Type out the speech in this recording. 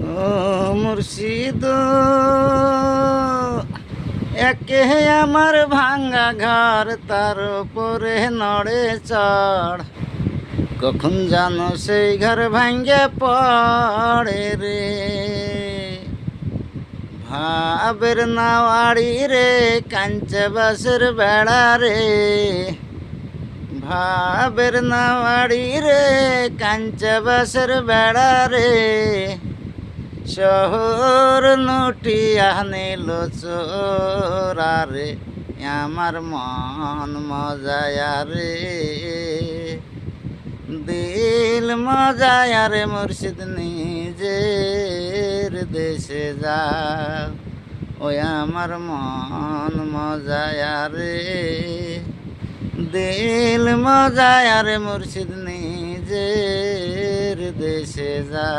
ও মুর্শিদ, একে আমার ভাঙ্গা ঘর, তার উপরে নড়ে চড়। কখন জানো সেই ঘর ভাঙ্গে পড়ে রে। ভাবের নাওয়াড়ি রে, কাঞ্চে বাসের বেড়া রে। ভাবের নাওয়াড়ি রে, কাঞ্চে বাসের বেড়া রে। শহর লুটিয়া নিল চোরা রে, আমার মন মজায়া রে। দিল মজায়া রে মুর্শিদ, নিজের দেশে যা। ওই আমার মন মজায়া রে। দিল মজায়া রে মুর্শিদ, নিজের দেশে যা।